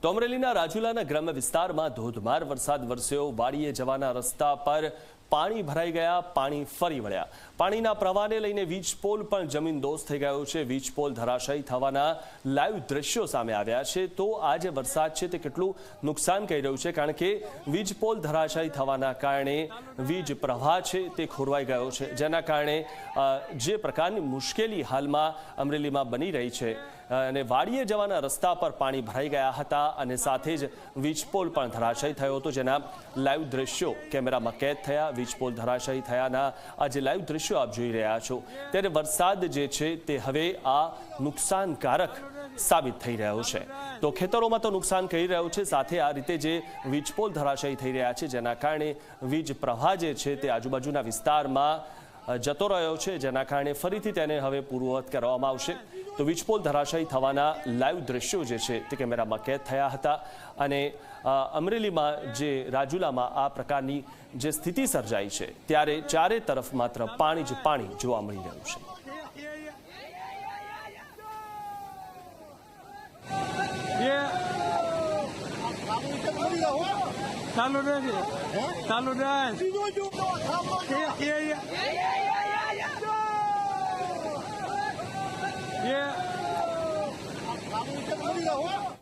તો અમરેલીના રાજુલાના ગ્રામ્ય વિસ્તારમાં ધોધમાર વરસાદ વરસ્યો। વાડીએ જવાના રસ્તા પર પાણી ભરાઈ ગયા, પાણી ફરી વળ્યા। પાણીના પ્રવાહને લઈને વીજ પોલ પણ જમીનદોસ્ત થઈ ગયો છે। વીજ પોલ ધરાશાયી થવાના લાઈવ દ્રશ્યો સામે આવ્યા છે। તો આ જે વરસાદ છે તે કેટલું નુકસાન કરી રહ્યું છે, કારણ કે વીજ પોલ ધરાશાયી થવાના કારણે વીજ પ્રવાહ છે તે ખોરવાઈ ગયો છે, જેના કારણે જે પ્રકારની મુશ્કેલી હાલમાં અમરેલીમાં બની રહી છે અને વાડીએ જવાના રસ્તા પર પાણી ભરાઈ ગયા હતા અને સાથે જ વીજ પોલ પણ ધરાશાયી થયો હતો, જેના લાઈવ દ્રશ્યો કેમેરામાં કેદ થયા। વીજ પોલ ધરાશાયી થયાના આ જે લાઈવ દ્રશ્યો આપ જોઈ રહ્યા છો, ત્યારે વરસાદ જે છે તે હવે આ નુકસાનકારક સાબિત થઈ રહ્યો છે। તો ખેતરોમાં તો નુકસાન કરી રહ્યો છે, સાથે આ રીતે જે વીજ પોલ ધરાશાયી થઈ રહ્યા છે, જેના કારણે વીજ પ્રવાહ જે છે તે આજુબાજુના વિસ્તારમાં જતો રહ્યો છે, જેના કારણે ફરીથી તેને હવે પૂર્વવત કરવામાં આવશે। તો વીજ પોલ ધરાશાયી થવાના લાઈવ દ્રશ્યો જે છે તે કેમેરામાં કેદ થયા હતા અને અમરેલીમાં જે રાજુલામાં આ પ્રકારની જે સ્થિતિ સર્જાઈ છે, ત્યારે ચારે તરફ માત્ર પાણી જ પાણી જોવા મળી રહ્યું છે। ચાલુ રહે, ચાલુ રહે। Yeah.